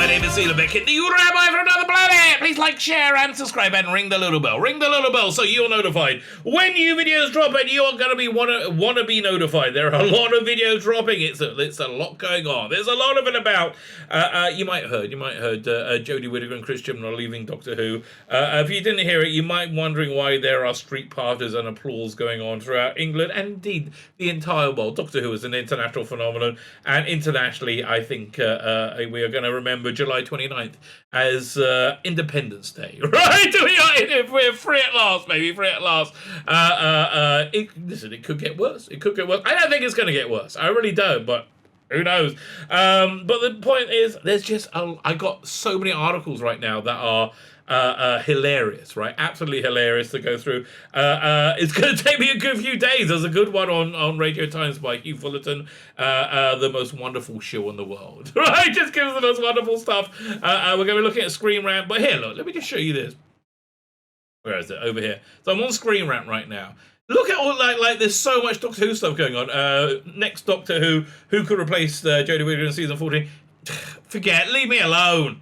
My name is Tzvi Lebetkin, the Rabbi from another planet. Please like, share, and subscribe, and ring the little bell. Ring the little bell so you're notified when new videos drop, and you are going to be want to be notified. There are a lot of videos dropping. It's a lot going on. There's a lot of it about. You might have heard Jodie Whittaker and Chris Chibnall are leaving Doctor Who. If you didn't hear it, you might be wondering why there are street parties and applause going on throughout England and indeed the entire world. Doctor Who is an international phenomenon, and internationally, I think we are going to remember July 29th as Independence Day, right? We're free at last, baby, free at last. Listen, it could get worse. It could get worse. I don't think it's going to get worse. I really don't, but who knows? But the point is, I got so many articles right now that are hilarious, right? Absolutely hilarious to go through. It's going to take me a good few days. There's a good one on Radio Times by Hugh Fullerton, the most wonderful show in the world, right? Just gives us the most wonderful stuff. We're going to be looking at Screen Rant, but here, look, let me just show you this. Where is it? Over here. So I'm on Screen Rant right now. Look at all, like there's so much Doctor Who stuff going on. Next Doctor Who could replace Jodie Whittaker in season 14? Forget, leave me alone.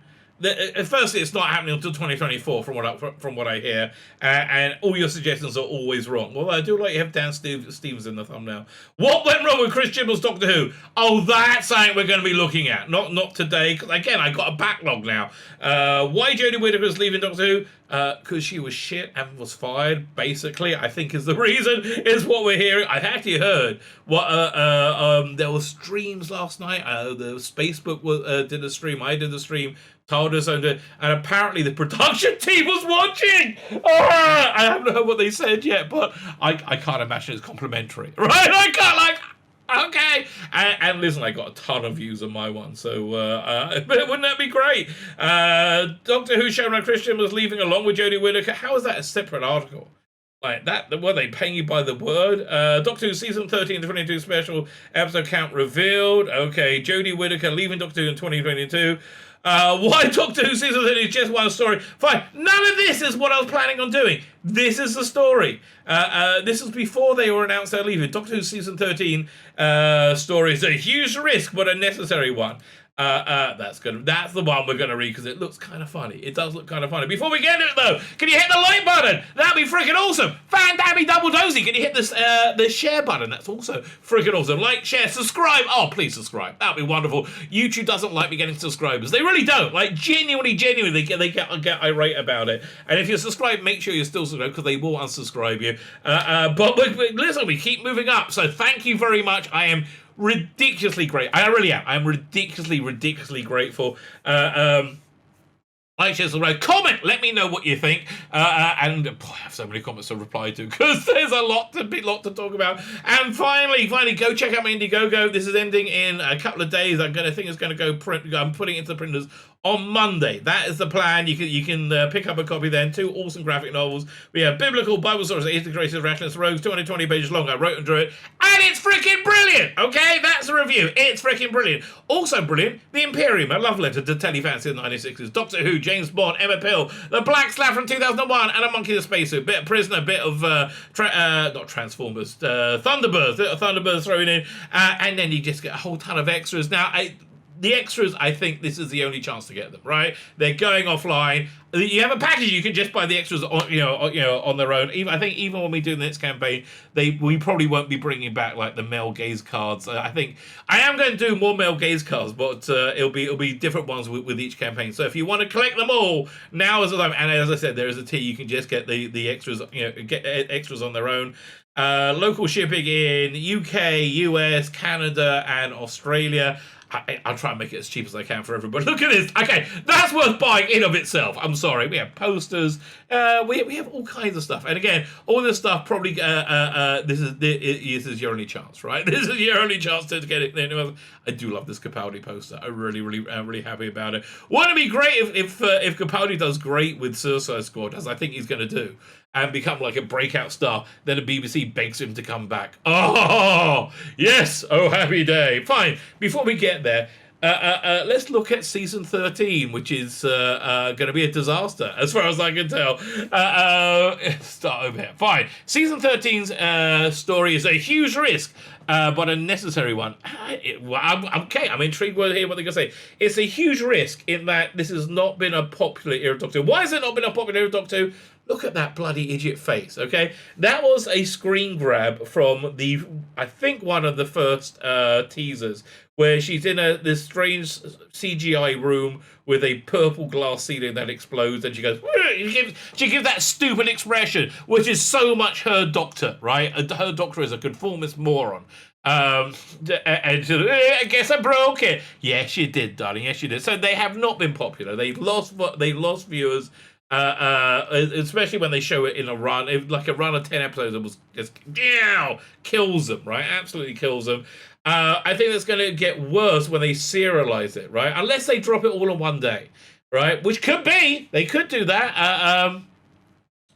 Firstly, it's not happening until 2024, from what I hear, and all your suggestions are always wrong. Well, I do like you have Dan Stevens in the thumbnail. What went wrong with Chris Chibnall's Doctor Who? Oh, that's something we're going to be looking at. Not today, because again, I got a backlog now. Why Jodie Whittaker is leaving Doctor Who? Because she was shit and was fired, basically, I think is the reason, is what we're hearing. I actually heard what there were streams last night. The Spacebook did a stream, I did a stream, told us, and apparently the production team was watching. I haven't heard what they said yet, but I can't imagine it's complimentary, right? I can't, okay. And listen, I got a ton of views on my one, so wouldn't that be great? Doctor Who showrunner Christian was leaving along with Jodie Whittaker. How is that a separate article? Like that, were they paying you by the word? Doctor Who season 13 to 22 special episode count revealed. Okay, Jodie Whittaker leaving Doctor Who in 2022. Why Doctor Who season 13 is just one story? Fine, none of this is what I was planning on doing. This is the story. This is before they were announced they're leaving. Doctor Who season 13 story is a huge risk, but a necessary one. That's good. That's the one we're going to read because it looks kind of funny. It does look kind of funny. Before we get to it, though, can you hit the like button? That'd be freaking awesome. Fan-dabby double dozy. Can you hit the share button? That's also freaking awesome. Like, share, subscribe. Oh, please subscribe. That'd be wonderful. YouTube doesn't like me getting subscribers. They really don't. Like, genuinely, they get irate about it. And if you're subscribed, make sure you're still subscribed because they will unsubscribe you. But listen, we keep moving up. So thank you very much. I am ridiculously great. I really am. I'm ridiculously grateful. Like, share, subscribe, comment. Let me know what you think. And boy, I have so many comments to reply to because there's a lot to talk about. And finally, go check out my Indiegogo. This is ending in a couple of days. I'm going to go print. I'm putting it into the printers on Monday. That is the plan. You can pick up a copy then. 2 awesome graphic novels. We have Biblical Bible Stories, Integrated Rationalist Rogues, 220 pages long. I wrote and drew it. And it's freaking brilliant! Okay, that's a review. It's freaking brilliant. Also brilliant, The Imperium, a love letter to Telly Fancy in the 1960s. Doctor Who, James Bond, Emma Pill, The Black Slab from 2001, and A Monkey in a Spacesuit. Bit of Prisoner, bit of, not Transformers, Thunderbirds thrown in. And then you just get a whole ton of extras. Now, the extras, I think this is the only chance to get them, right? They're going offline. You have a package, you can just buy the extras on their own. Even when we do the next campaign, we probably won't be bringing back like the male gaze cards. I think I am going to do more male gaze cards, but it'll be different ones with each campaign. So if you want to collect them all, now is the time. And as I said, there is a tier you can just get the extras, get extras on their own. Local shipping in UK, US, Canada, and Australia. I'll try and make it as cheap as I can for everybody. Look at this. Okay, that's worth buying in of itself. I'm sorry. We have posters. We have all kinds of stuff. And again, all this stuff probably this is your only chance, right? This is your only chance to get it. I do love this Capaldi poster. I'm really happy about it. Wouldn't it be great if Capaldi does great with Suicide Squad, as I think he's going to do, and become like a breakout star, then the BBC begs him to come back. Oh, yes. Oh, happy day. Fine. Before we get there, let's look at season 13, which is going to be a disaster, as far as I can tell. Start over here. Fine. Season 13's story is a huge risk, but a necessary one. I'm intrigued to hear what they're going to say. It's a huge risk in that this has not been a popular era of Doctor Who. Why has it not been a popular era of Doctor Who? Look at that bloody idiot face, okay? That was a screen grab from I think one of the first teasers, where she's in this strange CGI room with a purple glass ceiling that explodes, and she goes, she gives that stupid expression, which is so much her Doctor, right? Her Doctor is a conformist moron. And she, I guess I broke it. Yes, you did, darling. Yes, you did. So they have not been popular. They lost viewers. Especially when they show it in a run, like a run of 10 episodes, it was just kills them, right? Absolutely kills them. I think it's going to get worse when they serialize it, right? Unless they drop it all in one day, right? Which could be, they could do that.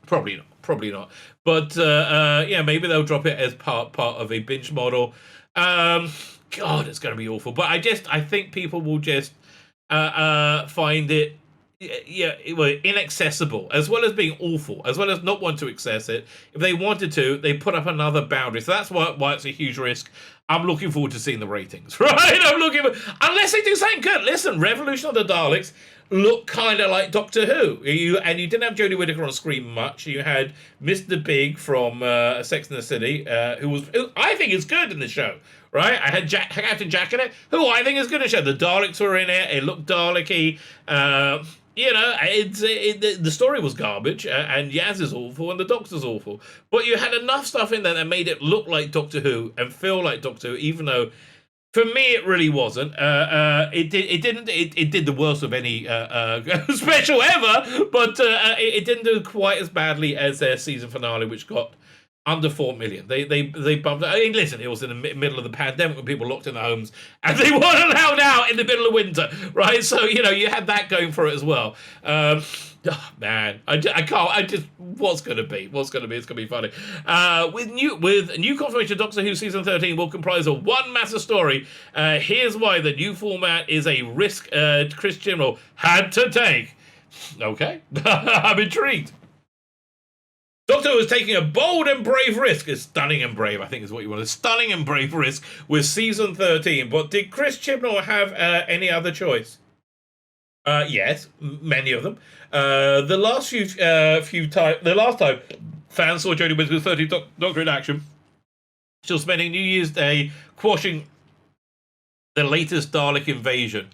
Probably not. But yeah, maybe they'll drop it as part of a binge model. God, it's going to be awful. But I think people will just find it. Inaccessible, as well as being awful, as well as not want to access it. If they wanted to, they put up another boundary. So that's why it's a huge risk. I'm looking forward to seeing the ratings, right? Unless they do something good. Listen, Revolution of the Daleks look kind of like Doctor Who. You didn't have Jodie Whittaker on screen much. You had Mr. Big from Sex and the City, who I think is good in the show. Right, I had Captain Jack in it, who I think is good in the show. The Daleks were in it. It looked Dalek-y. The story was garbage, and Yaz is awful, and the Doctor's awful. But you had enough stuff in there that made it look like Doctor Who and feel like Doctor Who, even though, for me, it really wasn't. It did the worst of any special ever, but it didn't do quite as badly as their season finale, which got under 4 million. They bumped. I mean, listen, it was in the middle of the pandemic when people locked in their homes and they weren't allowed out in the middle of winter, right? So you had that going for it as well. Man, I can't. What's gonna be? It's gonna be funny. With new confirmation of Doctor Who season 13 will comprise of one massive story. Here's why the new format is a risk Chris Chibnall had to take. Okay, I'm intrigued. Doctor Who is taking a bold and brave risk. It's stunning and brave, I think is what you want. A stunning and brave risk with season 13. But did Chris Chibnall have any other choice? Yes, many of them. The last time fans saw Jodie Whittaker's 13th Doctor in action, she was spending New Year's Day quashing the latest Dalek invasion.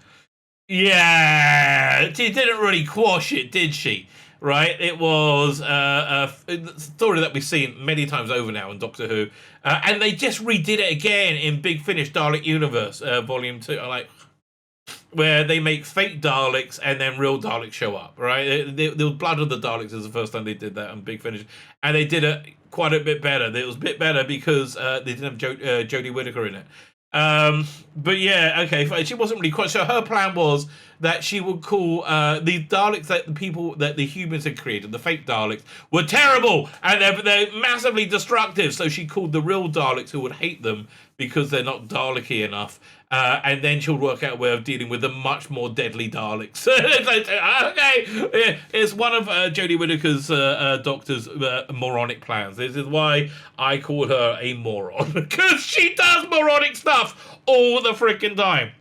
Yeah, she didn't really quash it, did she? Right, it was a story that we've seen many times over now in Doctor Who, and they just redid it again in Big Finish Dalek Universe Volume 2. Where they make fake Daleks and then real Daleks show up. Right, the Blood of the Daleks is the first time they did that on Big Finish, and they did it quite a bit better. It was a bit better because they didn't have Jodie Whittaker in it. But yeah, okay, she wasn't really quite sure. Her plan was that she would call the Daleks that the humans had created, the fake Daleks, were terrible and they're massively destructive. So she called the real Daleks, who would hate them because they're not Dalek-y enough. And then she'll work out a way of dealing with the much more deadly Daleks. It's like, okay, it's one of Jodie Whittaker's Doctor's moronic plans. This is why I call her a moron, because she does moronic stuff all the freaking time.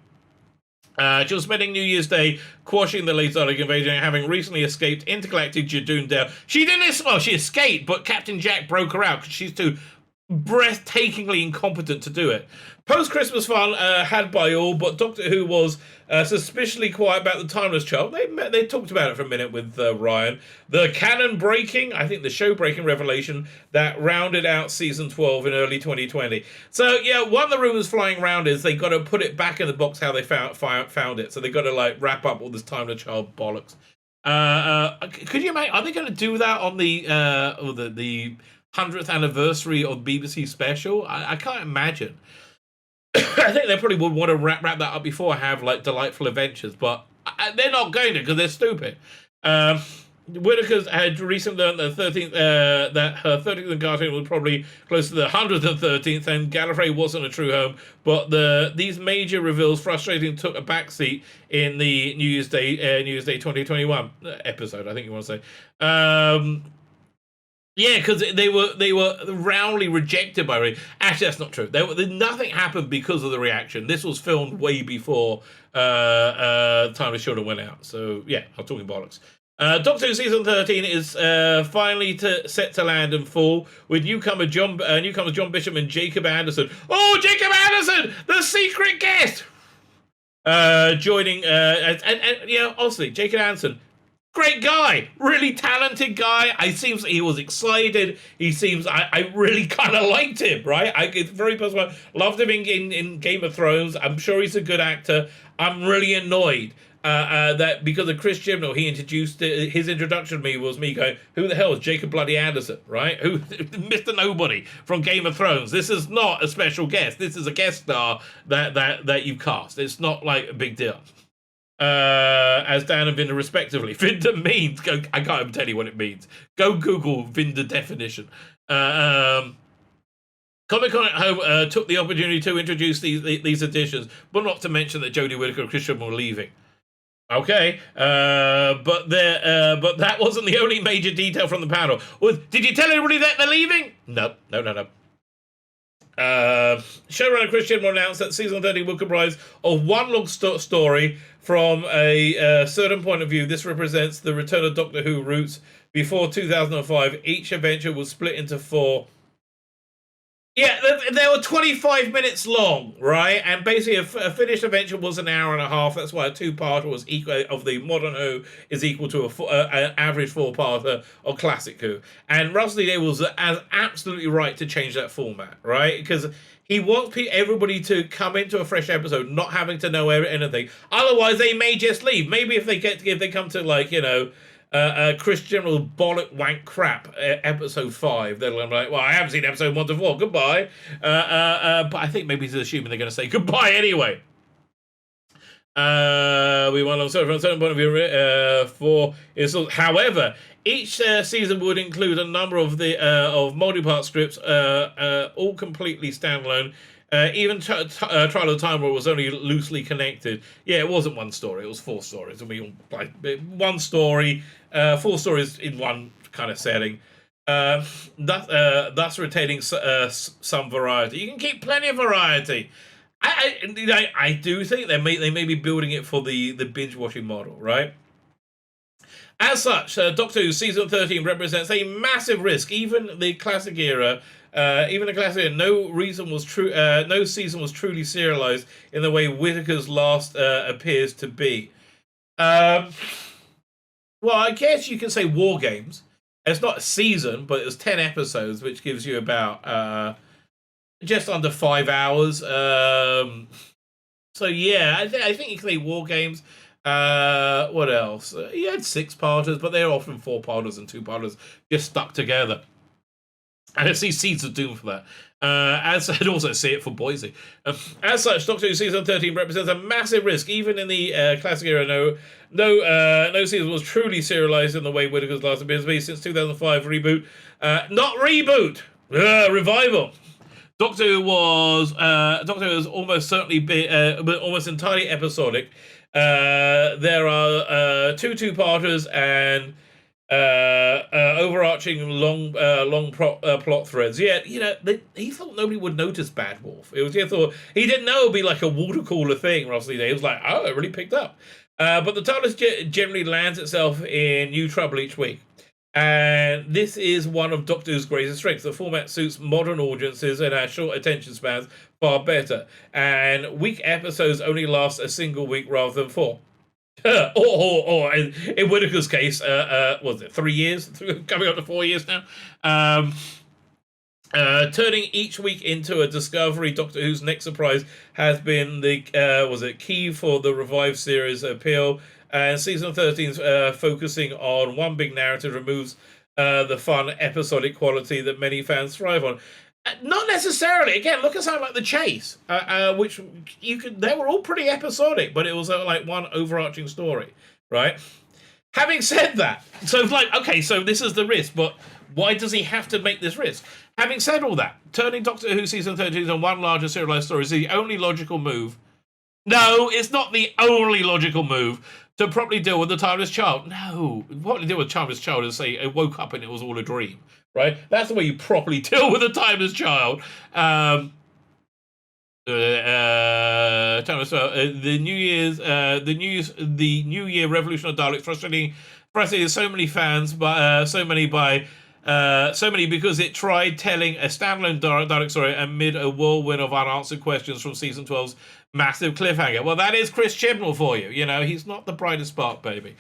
She was spending New Year's Day quashing the late Dalek invasion, having recently escaped intergalactic Jadoon. She escaped, but Captain Jack broke her out because she's too breathtakingly incompetent to do it. Post-Christmas fun had by all, but Doctor Who was suspiciously quiet about the Timeless Child. They talked about it for a minute with Ryan. The canon-breaking, I think the show-breaking revelation that rounded out Season 12 in early 2020. So, yeah, one of the rumours flying around is they got to put it back in the box how they found it. So they got to, wrap up all this Timeless Child bollocks. Could you imagine, are they going to do that on the 100th anniversary of BBC Special? I can't imagine. I think they probably would want to wrap that up before I have Delightful Adventures, but they're not going to because they're stupid. Whittaker had recently learned that her 13th incarnation was probably close to the 113th, and Gallifrey wasn't a true home. But these major reveals frustrating took a backseat in the New Year's Day 2021 episode, I think you want to say. Yeah, because they were roundly rejected by Ray. Actually, that's not true. Nothing happened because of the reaction. This was filmed way before Time of Children went out. So yeah, I'm talking bollocks. Doctor Who season 13 is finally set to land and fall with newcomers John Bishop and Jacob Anderson. Oh, Jacob Anderson, the secret guest, joining. And you know, honestly, Jacob Anderson. Great guy, really talented guy. He was excited. He seems, I really kind of liked him, right? It's very personal. Loved him in Game of Thrones. I'm sure he's a good actor. I'm really annoyed that because of Chris Chibnall, he introduced his introduction to me was me going, who the hell is Jacob Bloody Anderson, right? Who, Mr. Nobody from Game of Thrones. This is not a special guest. This is a guest star that you cast. It's not like a big deal. As Dan and Vinda respectively. Vinda means, I can't even tell you what it means. Go Google Vinda definition. Comic-Con at Home took the opportunity to introduce these additions, but not to mention that Jodie Whittaker and Chris Chibnall were leaving. Okay, but that wasn't the only major detail from the panel. Did you tell everybody that they're leaving? No. Showrunner Chris Chibnall announced that season 30 will comprise of one long story. From a certain point of view, this represents the return of Doctor Who roots before 2005. Each adventure was split into 4. Yeah, they were 25 minutes long, right? And basically, a finished adventure was an hour and a half. That's why a 2-parter was equal of the modern Who is equal to an average 4-parter of classic Who. And Russell Day was absolutely right to change that format, right? Because he wants everybody to come into a fresh episode, not having to know anything. Otherwise, they may just leave. Maybe if they come to, like, you know, Chris General bollock wank crap episode 5, they're like, well, I haven't seen episode 1 to 4. Goodbye. But I think maybe he's assuming they're going to say goodbye anyway. We went on from a certain point of view however, each season would include a number of of multi-part scripts, all completely standalone. Even Trial of Time War was only loosely connected. Yeah, it wasn't one story; it was 4 stories. I mean, like one story, 4 stories in one kind of setting. Thus retaining some variety. You can keep plenty of variety. I do think they may be building it for the binge watching model, right? As such, Doctor Who season 13 represents a massive risk. Even the classic era, no season was truly serialized in the way Whittaker's last appears to be. Well, I guess you can say War Games. It's not a season, but it was 10 episodes, which gives you about just under 5 hours. So yeah, I think you can say War Games. What else? You had 6-parters, but they're often 4-parters and 2-parters just stuck together. And I see Seeds of Doom for that. I'd also see it for Boise. As such, Doctor Who season 13 represents a massive risk. Even in the classic era, no season was truly serialized in the way Whittaker's last appearance to be since 2005 reboot. Not reboot, revival. Doctor Who has almost certainly almost entirely episodic. There are 2 2-parters and overarching long plot threads. Yeah, you know, he thought nobody would notice Bad Wolf. He didn't know it'd be like a water cooler thing. Roughly, he was like, oh, it really picked up. But the TARDIS generally lands itself in new trouble each week. And this is one of Doctor Who's greatest strengths. The format suits modern audiences and our short attention spans far better. And week episodes only last a single week rather than 4. or in Whittaker's case, was it 3 years? Coming up to 4 years now. Turning each week into a discovery, Doctor Who's next surprise has been the key for the revived series appeal. And season 13's focusing on one big narrative removes the fun episodic quality that many fans thrive on. Not necessarily. Again, look at something like The Chase, which they were all pretty episodic, but it was like one overarching story, right? Having said that, so like, okay, so this is the risk, but why does he have to make this risk? Having said all that, turning Doctor Who season 13 into one larger serialized story is the only logical move. No, it's not the only logical move to properly deal with the timeless child. No, what to deal with the timeless child is say it woke up and it was all a dream, right? That's the way you properly deal with a timeless child. The New Year Revolution of Daleks frustrating so many fans, but so many because it tried telling a standalone Dalek story amid a whirlwind of unanswered questions from season 12's massive cliffhanger. Well, that is Chris Chibnall for you. You know, he's not the brightest spark, baby.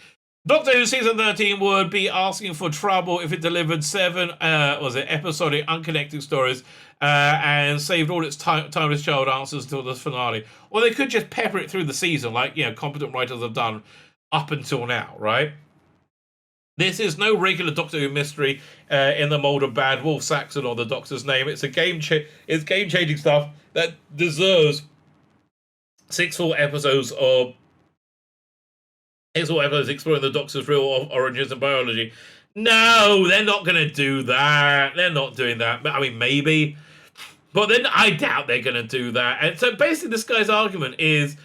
Doctor Who season 13 would be asking for trouble if it delivered 7 episodic unconnected stories and saved all its timeless child answers till the finale. Or they could just pepper it through the season like, you know, competent writers have done up until now, right? This is no regular Doctor Who mystery in the mold of Bad Wolf, Saxon, or the Doctor's Name. It's game-changing stuff that deserves 6 full episodes exploring the Doctor's real origins and biology. No, they're not going to do that. They're not doing that. I mean, maybe. But then I doubt they're going to do that. And so basically this guy's argument is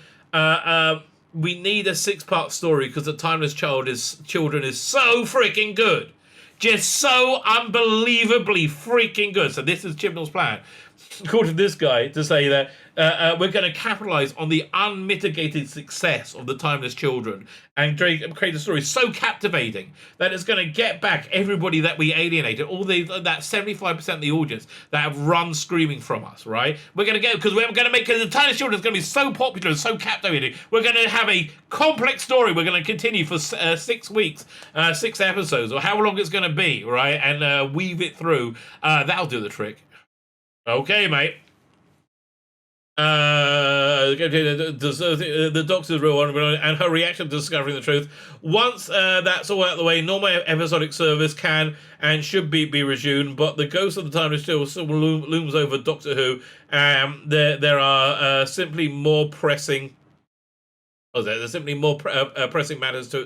we need a 6-part story because the Timeless Children is so freaking good. Just so unbelievably freaking good. So this is Chibnall's plan, according to this guy, to say that we're going to capitalize on the unmitigated success of the Timeless Children and create a story so captivating that it's going to get back everybody that we alienated, that 75% of the audience that have run screaming from us, right? We're going to get, because we're going to make, because the Timeless Children is going to be so popular and so captivating, we're going to have a complex story. We're going to continue for 6 weeks, 6 episodes, or how long it's going to be, right? And weave it through. That'll do the trick. Okay, mate. The Doctor's real one and her reaction to discovering the truth. Once that's all out of the way, normal episodic service can and should be resumed, but the ghost of the Timeless still looms over Doctor Who. There are simply more pressing. There's simply more pressing matters to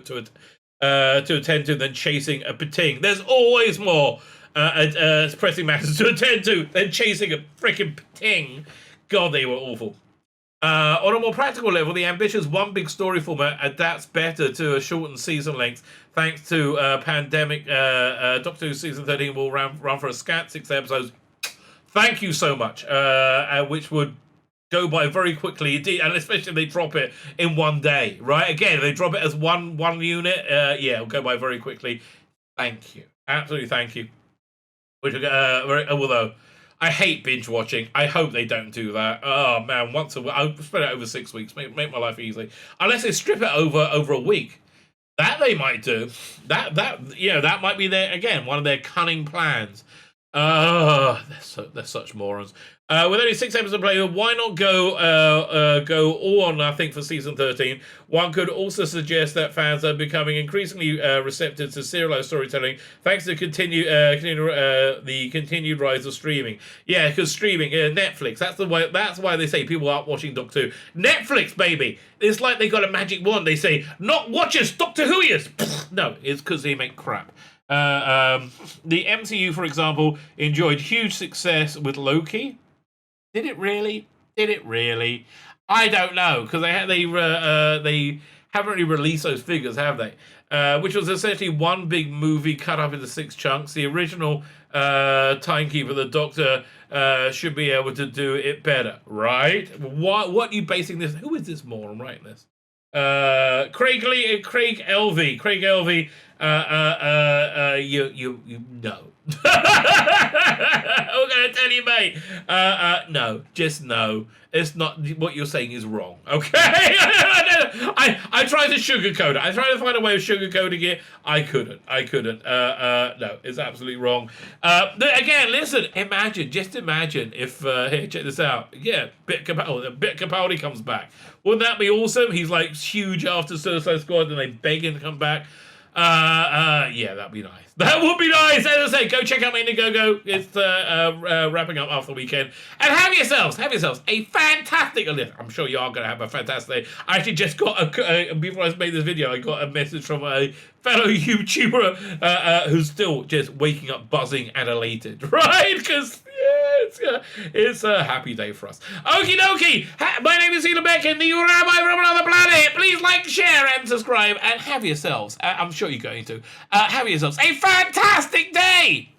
attend to than chasing a pating. There's always more pressing matters to attend to than chasing a freaking pating. God, they were awful. On a more practical level, the ambitious one big story format adapts better to a shortened season length. Thanks to pandemic, Doctor Who season 13 will run for a scant 6 episodes. Thank you so much. Which would go by very quickly indeed, and especially if they drop it in one day, right? Again, if they drop it as one unit, yeah, it'll go by very quickly. Thank you. Absolutely thank you. Which although I hate binge watching. I hope they don't do that. Oh man, once a week. I'll spread it over 6 weeks. Make my life easy. Unless they strip it over a week. That they might do. That might be one of their cunning plans. They're such morons. With only 6 episodes to play, why not go all or nothing for season 13? One could also suggest that fans are becoming increasingly receptive to serialized storytelling, thanks to the continued rise of streaming. Yeah, because streaming, Netflix. That's why they say people aren't watching Doctor Who. Netflix, baby. It's like they got a magic wand. They say, not watchers, Doctor Whoiers. No, it's because they make crap. The MCU, for example, enjoyed huge success with Loki. Did it really? I don't know, because they haven't really released those figures, have they? Which was essentially one big movie cut up into 6 chunks. The original timekeeper, the Doctor, should be able to do it better, right? What are you basing this? Who is this moron writing this? Craig Elvey. You know. I'm gonna tell you, mate. No, just no. It's not, what you're saying is wrong. Okay? I tried to sugarcoat it. I tried to find a way of sugarcoating it. I couldn't. No, it's absolutely wrong. Again, listen. Just imagine if here, check this out. Yeah, Capaldi comes back. Wouldn't that be awesome? He's like huge after Suicide Squad, and they beg him to come back. Yeah, that'd be nice. That would be nice. As I say, go check out my Indiegogo. It's wrapping up after the weekend. And have yourselves a fantastic, I'm sure you are going to have a fantastic day. I actually just got before I made this video, I got a message from a fellow YouTuber who's still just waking up buzzing and elated, right? Because it's a happy day for us. Okie dokie. My name is Tzvi Lebetkin, the Rabbi from another planet. Please like like, share, and subscribe, and have yourselves, I'm sure you're going to, have yourselves a fantastic day!